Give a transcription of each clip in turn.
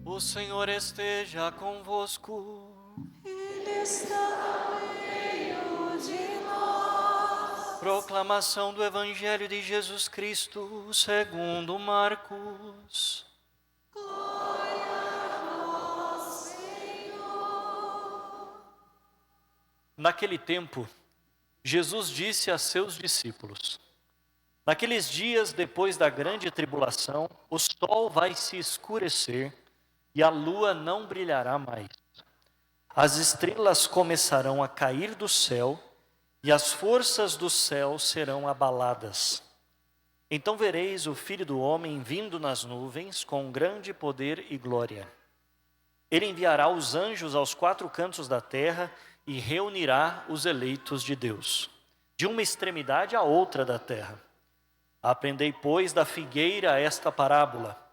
O Senhor esteja convosco. Ele está no meio de nós. Proclamação do Evangelho de Jesus Cristo, segundo Marcos. Glória a vós, Senhor. Naquele tempo, Jesus disse a seus discípulos: naqueles dias, depois da grande tribulação, o sol vai se escurecer e a lua não brilhará mais. As estrelas começarão a cair do céu e as forças do céu serão abaladas. Então vereis o Filho do Homem vindo nas nuvens com grande poder e glória. Ele enviará os anjos aos quatro cantos da terra e reunirá os eleitos de Deus, de uma extremidade à outra da terra. Aprendei, pois, da figueira esta parábola.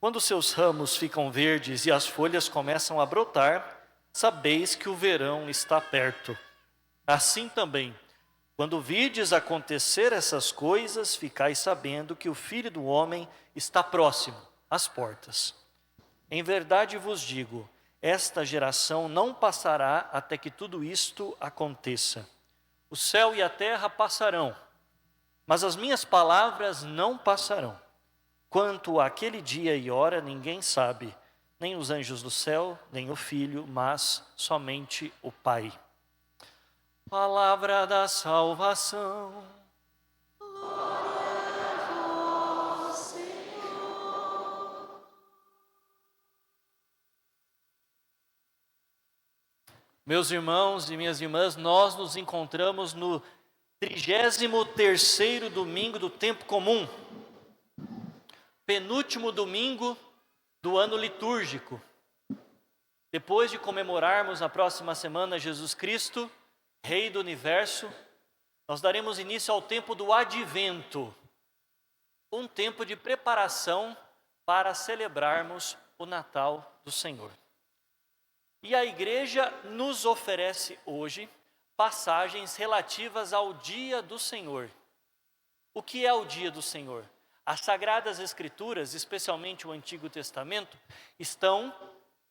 Quando seus ramos ficam verdes e as folhas começam a brotar, sabeis que o verão está perto. Assim também, quando virdes acontecer essas coisas, ficais sabendo que o Filho do Homem está próximo, às portas. Em verdade vos digo, esta geração não passará até que tudo isto aconteça. O céu e a terra passarão, mas as minhas palavras não passarão. Quanto àquele dia e hora, ninguém sabe, nem os anjos do céu, nem o Filho, mas somente o Pai. Palavra da salvação. Glória a vós, Senhor. Meus irmãos e minhas irmãs, nós nos encontramos no 33º domingo do tempo comum, penúltimo domingo do ano litúrgico. Depois de comemorarmos na próxima semana Jesus Cristo, Rei do Universo, nós daremos início ao tempo do Advento, um tempo de preparação para celebrarmos o Natal do Senhor. E a igreja nos oferece hoje passagens relativas ao dia do Senhor. O que é o dia do Senhor? As Sagradas Escrituras, especialmente o Antigo Testamento, estão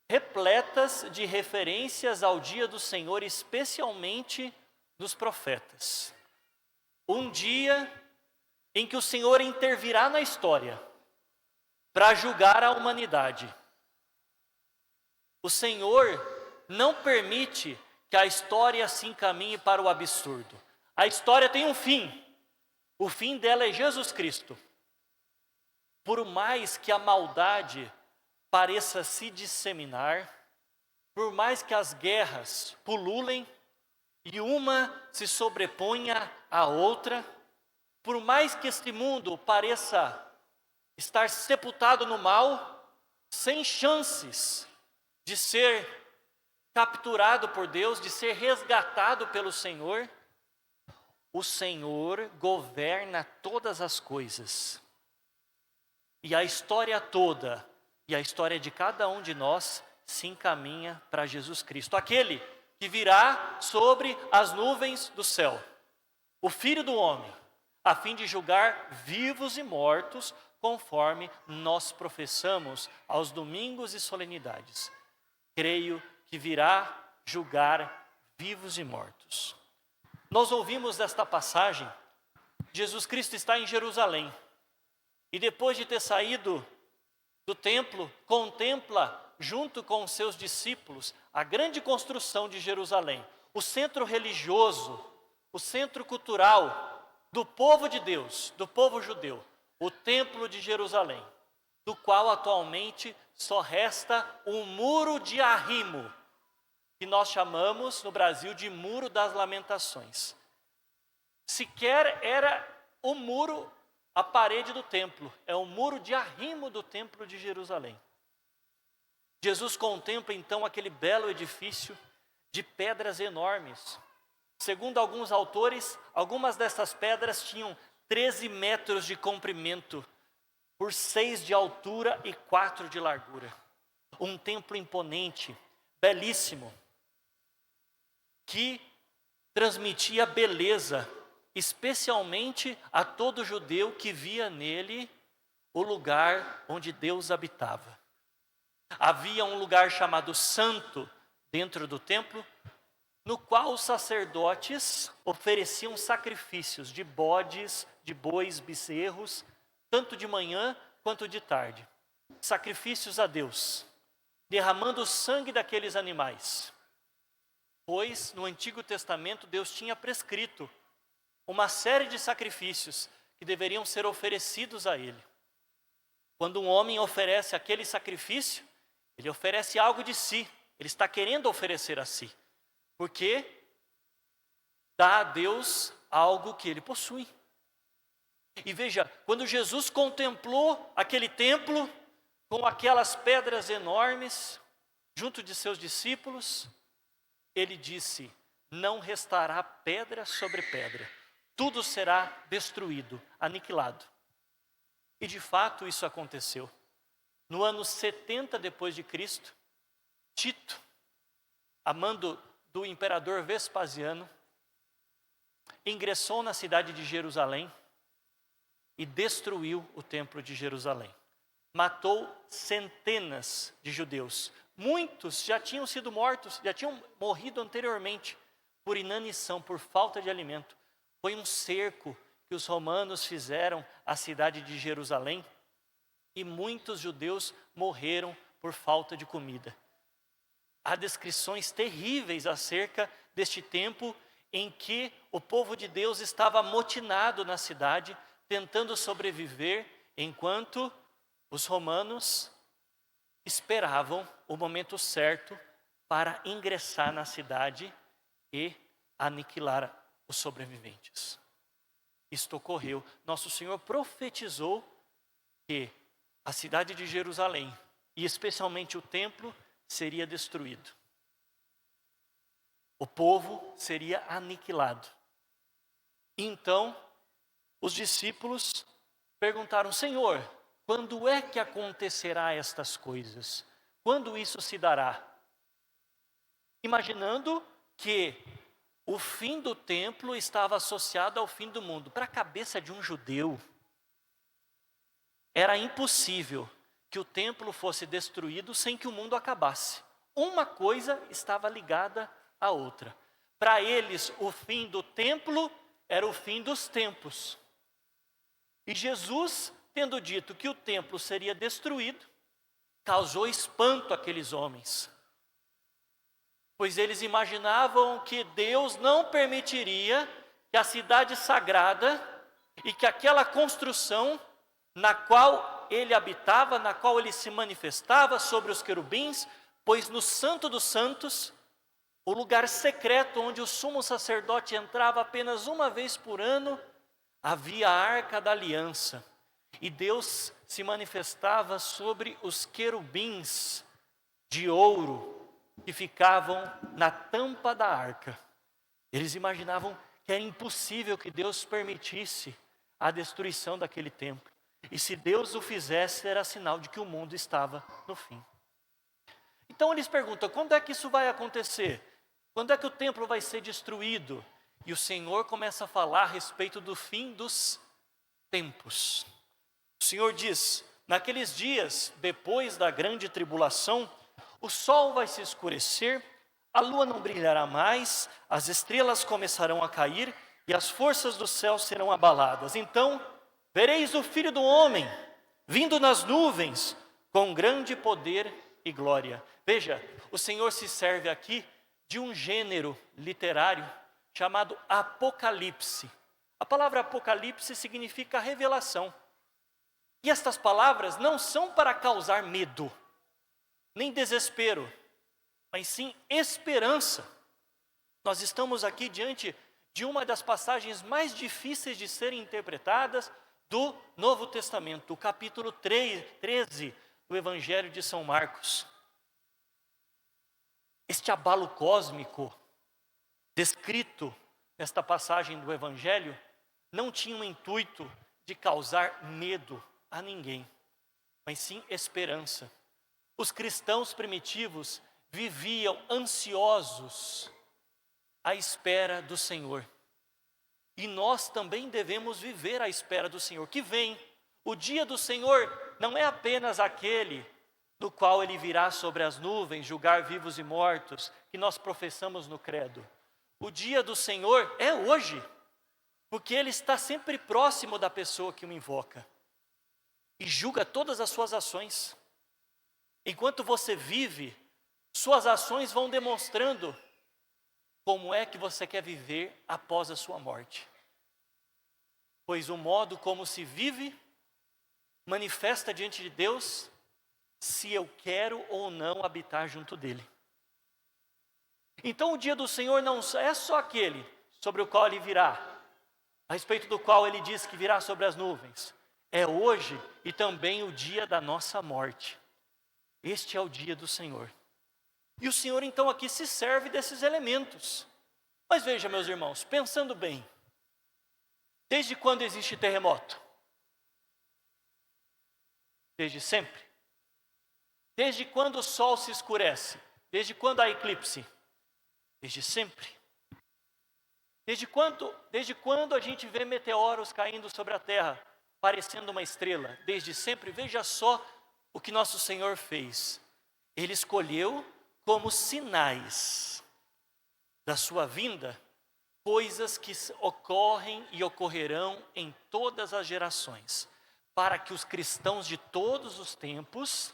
repletas de referências ao dia do Senhor, especialmente dos profetas. Um dia em que o Senhor intervirá na história para julgar a humanidade. O Senhor não permite que a história se encaminhe para o absurdo. A história tem um fim. O fim dela é Jesus Cristo. Por mais que a maldade pareça se disseminar, por mais que as guerras pululem e uma se sobreponha à outra, por mais que este mundo pareça estar sepultado no mal, sem chances de ser capturado por Deus, de ser resgatado pelo Senhor, o Senhor governa todas as coisas. E a história toda, e a história de cada um de nós, se encaminha para Jesus Cristo, aquele que virá sobre as nuvens do céu, o Filho do Homem, a fim de julgar vivos e mortos, conforme nós professamos aos domingos e solenidades. Creio que virá julgar vivos e mortos. Nós ouvimos desta passagem, Jesus Cristo está em Jerusalém, e depois de ter saído do templo, contempla, junto com os seus discípulos, a grande construção de Jerusalém, o centro religioso, o centro cultural do povo de Deus, do povo judeu, o templo de Jerusalém, do qual atualmente só resta um muro de arrimo, que nós chamamos no Brasil de Muro das Lamentações. Sequer era o muro, a parede do templo, é o muro de arrimo do templo de Jerusalém. Jesus contempla então aquele belo edifício de pedras enormes. Segundo alguns autores, algumas dessas pedras tinham 13 metros de comprimento, por 6 de altura e 4 de largura. Um templo imponente, belíssimo, que transmitia beleza, especialmente a todo judeu que via nele o lugar onde Deus habitava. Havia um lugar chamado Santo dentro do templo, no qual os sacerdotes ofereciam sacrifícios de bodes, de bois, bezerros, tanto de manhã quanto de tarde. Sacrifícios a Deus, derramando o sangue daqueles animais. Pois no Antigo Testamento Deus tinha prescrito uma série de sacrifícios que deveriam ser oferecidos a Ele. Quando um homem oferece aquele sacrifício, ele oferece algo de si, ele está querendo oferecer a si, porque dá a Deus algo que ele possui. E veja, quando Jesus contemplou aquele templo, com aquelas pedras enormes, junto de seus discípulos, ele disse: não restará pedra sobre pedra, tudo será destruído, aniquilado. E de fato isso aconteceu. No ano 70 depois de Cristo, Tito, a mando do imperador Vespasiano, ingressou na cidade de Jerusalém e destruiu o templo de Jerusalém. Matou centenas de judeus. Muitos já tinham sido mortos, já tinham morrido anteriormente por inanição, por falta de alimento. Foi um cerco que os romanos fizeram à cidade de Jerusalém e muitos judeus morreram por falta de comida. Há descrições terríveis acerca deste tempo em que o povo de Deus estava amotinado na cidade, tentando sobreviver, enquanto os romanos esperavam o momento certo para ingressar na cidade e aniquilar os sobreviventes. Isto ocorreu. Nosso Senhor profetizou que a cidade de Jerusalém, e especialmente o templo, seria destruído. O povo seria aniquilado. Então, os discípulos perguntaram: Senhor, quando é que acontecerá estas coisas? Quando isso se dará? Imaginando que o fim do templo estava associado ao fim do mundo. Para a cabeça de um judeu, era impossível que o templo fosse destruído sem que o mundo acabasse. Uma coisa estava ligada à outra. Para eles, o fim do templo era o fim dos tempos. E Jesus, tendo dito que o templo seria destruído, causou espanto àqueles homens. Pois eles imaginavam que Deus não permitiria que a cidade sagrada e que aquela construção na qual ele habitava, na qual ele se manifestava sobre os querubins, pois no Santo dos Santos, o lugar secreto onde o sumo sacerdote entrava apenas uma vez por ano, havia a Arca da Aliança. E Deus se manifestava sobre os querubins de ouro que ficavam na tampa da arca. Eles imaginavam que era impossível que Deus permitisse a destruição daquele templo. E se Deus o fizesse, era sinal de que o mundo estava no fim. Então eles perguntam: quando é que isso vai acontecer? Quando é que o templo vai ser destruído? E o Senhor começa a falar a respeito do fim dos tempos. O Senhor diz: naqueles dias, depois da grande tribulação, o sol vai se escurecer, a lua não brilhará mais, as estrelas começarão a cair e as forças do céu serão abaladas. Então, vereis o Filho do Homem vindo nas nuvens com grande poder e glória. Veja, o Senhor se serve aqui de um gênero literário chamado Apocalipse. A palavra Apocalipse significa revelação. E estas palavras não são para causar medo, nem desespero, mas sim esperança. Nós estamos aqui diante de uma das passagens mais difíceis de serem interpretadas do Novo Testamento, o capítulo 13 do Evangelho de São Marcos. Este abalo cósmico descrito nesta passagem do Evangelho não tinha o intuito de causar medo a ninguém, mas sim esperança. Os cristãos primitivos viviam ansiosos à espera do Senhor. E nós também devemos viver à espera do Senhor, que vem. O dia do Senhor não é apenas aquele no qual ele virá sobre as nuvens julgar vivos e mortos, que nós professamos no credo. O dia do Senhor é hoje, porque ele está sempre próximo da pessoa que o invoca e julga todas as suas ações. Enquanto você vive, suas ações vão demonstrando como é que você quer viver após a sua morte. Pois o modo como se vive manifesta diante de Deus se eu quero ou não habitar junto dele. Então o dia do Senhor não é só aquele sobre o qual ele virá, a respeito do qual ele diz que virá sobre as nuvens. É hoje e também o dia da nossa morte. Este é o dia do Senhor. E o Senhor então aqui se serve desses elementos. Mas veja, meus irmãos, pensando bem, desde quando existe terremoto? Desde sempre. Desde quando o sol se escurece? Desde quando há eclipse? Desde sempre. Desde quando a gente vê meteoros caindo sobre a terra, parecendo uma estrela? Desde sempre. Veja só o que nosso Senhor fez. Ele escolheu como sinais da sua vinda coisas que ocorrem e ocorrerão em todas as gerações, para que os cristãos de todos os tempos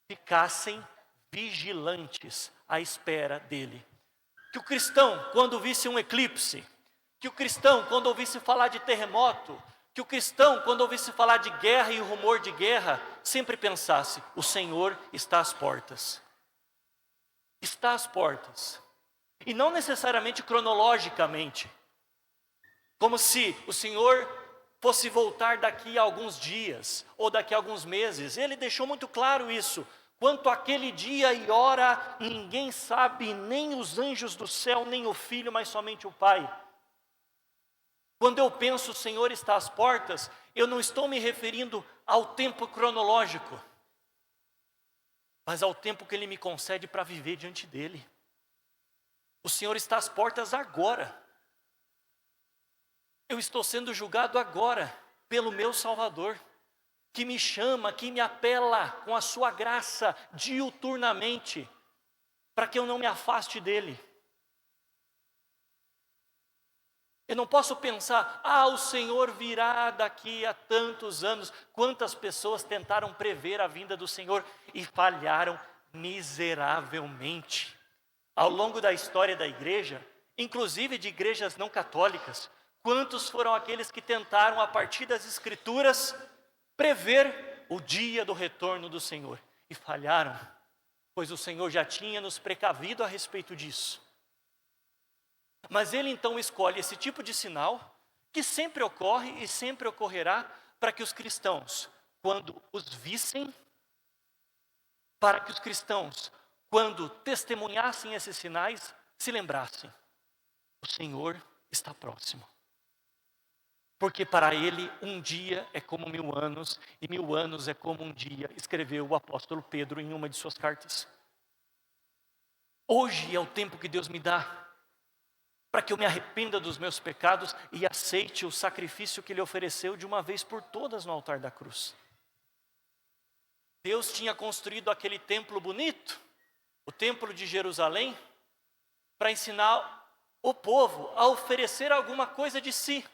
ficassem vigilantes à espera dele. Que o cristão, quando visse um eclipse, que o cristão, quando ouvisse falar de terremoto, que o cristão, quando ouvisse falar de guerra e o rumor de guerra, sempre pensasse: o Senhor está às portas. Está às portas. E não necessariamente cronologicamente, como se o Senhor fosse voltar daqui a alguns dias, ou daqui a alguns meses. Ele deixou muito claro isso. Quanto àquele dia e hora, ninguém sabe, nem os anjos do céu, nem o Filho, mas somente o Pai. Quando eu penso o Senhor está às portas, eu não estou me referindo ao tempo cronológico, mas ao tempo que Ele me concede para viver diante dEle. O Senhor está às portas agora. Eu estou sendo julgado agora pelo meu Salvador, que me chama, que me apela com a sua graça diuturnamente, para que eu não me afaste dele. Eu não posso pensar: o Senhor virá daqui a tantos anos. Quantas pessoas tentaram prever a vinda do Senhor e falharam miseravelmente. Ao longo da história da igreja, inclusive de igrejas não católicas, quantos foram aqueles que tentaram, a partir das Escrituras, prever o dia do retorno do Senhor e falharam, pois o Senhor já tinha nos precavido a respeito disso. Mas Ele então escolhe esse tipo de sinal, que sempre ocorre e sempre ocorrerá, para que os cristãos, quando os vissem, para que os cristãos, quando testemunhassem esses sinais, se lembrassem: o Senhor está próximo. Porque para Ele um dia é como 1000 anos, e 1000 anos é como um dia, escreveu o apóstolo Pedro em uma de suas cartas. Hoje é o tempo que Deus me dá, para que eu me arrependa dos meus pecados e aceite o sacrifício que Ele ofereceu de uma vez por todas no altar da cruz. Deus tinha construído aquele templo bonito, o templo de Jerusalém, para ensinar o povo a oferecer alguma coisa de si,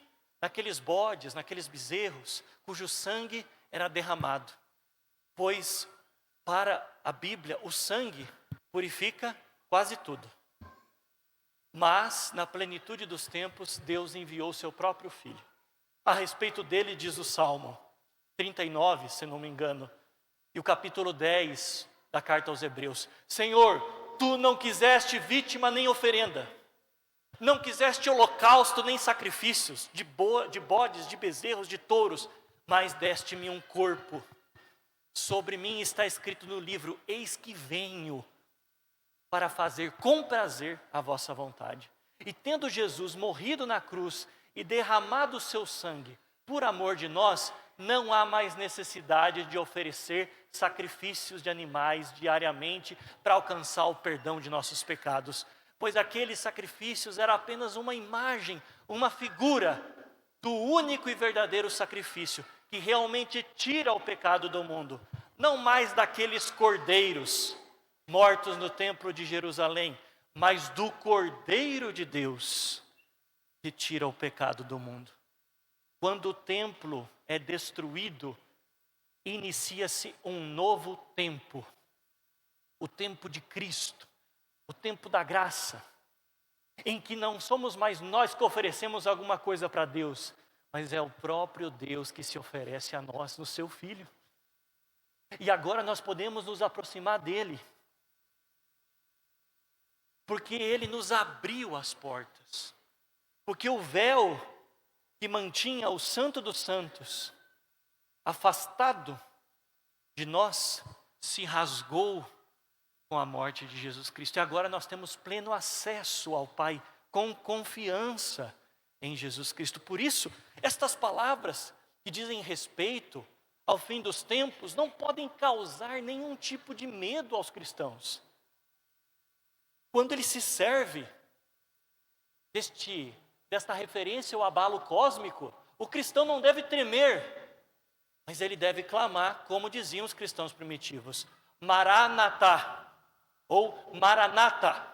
naqueles bodes, naqueles bezerros, cujo sangue era derramado. Pois, para a Bíblia, o sangue purifica quase tudo. Mas, na plenitude dos tempos, Deus enviou seu próprio Filho. A respeito dele diz o Salmo 39, se não me engano, e o capítulo 10 da carta aos Hebreus: Senhor, Tu não quiseste vítima nem oferenda, não quiseste holocausto nem sacrifícios de bodes, de bezerros, de touros, mas deste-me um corpo. Sobre mim está escrito no livro: eis que venho para fazer com prazer a vossa vontade. E tendo Jesus morrido na cruz e derramado o seu sangue por amor de nós, não há mais necessidade de oferecer sacrifícios de animais diariamente para alcançar o perdão de nossos pecados, pois aqueles sacrifícios eram apenas uma imagem, uma figura do único e verdadeiro sacrifício que realmente tira o pecado do mundo. não mais daqueles cordeiros mortos no templo de Jerusalém, mas do Cordeiro de Deus que tira o pecado do mundo. Quando o templo é destruído, inicia-se um novo tempo, o tempo de Cristo, o tempo da graça, em que não somos mais nós que oferecemos alguma coisa para Deus, mas é o próprio Deus que se oferece a nós no seu Filho. E agora nós podemos nos aproximar dele, porque ele nos abriu as portas, porque o véu que mantinha o Santo dos Santos afastado de nós se rasgou com a morte de Jesus Cristo. E agora nós temos pleno acesso ao Pai com confiança em Jesus Cristo. Por isso, estas palavras que dizem respeito ao fim dos tempos não podem causar nenhum tipo de medo aos cristãos. Quando ele se serve desta referência ao abalo cósmico, o cristão não deve tremer, mas ele deve clamar, como diziam os cristãos primitivos, Maranatá, ou Maranata.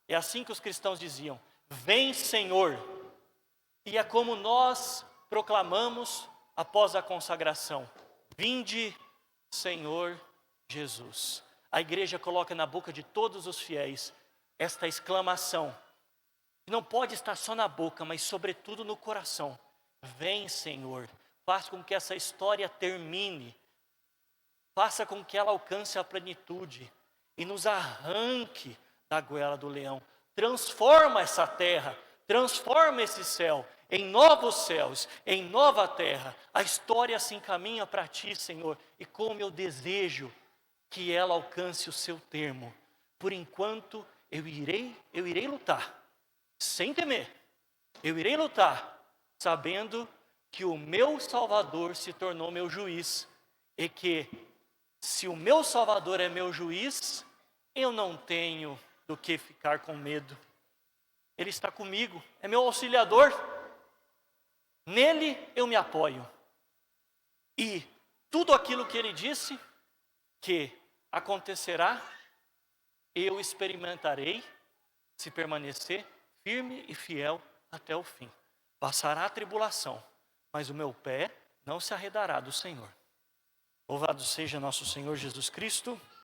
É assim que os cristãos diziam, vem Senhor. E é como nós proclamamos após a consagração, vinde Senhor Jesus. A igreja coloca na boca de todos os fiéis esta exclamação, que não pode estar só na boca, mas sobretudo no coração. Vem Senhor, faça com que essa história termine, faça com que ela alcance a plenitude e nos arranque da goela do leão. Transforma essa terra, transforma esse céu em novos céus, em nova terra. A história se encaminha para ti, Senhor, e como eu desejo que ela alcance o seu termo. Por enquanto, eu irei lutar, sem temer. Eu irei lutar, sabendo que o meu Salvador se tornou meu juiz, e que se o meu Salvador é meu juiz, eu não tenho do que ficar com medo. Ele está comigo, é meu auxiliador, nele eu me apoio. E tudo aquilo que ele disse que acontecerá, eu experimentarei se permanecer firme e fiel até o fim. Passará a tribulação, mas o meu pé não se arredará do Senhor. Louvado seja nosso Senhor Jesus Cristo.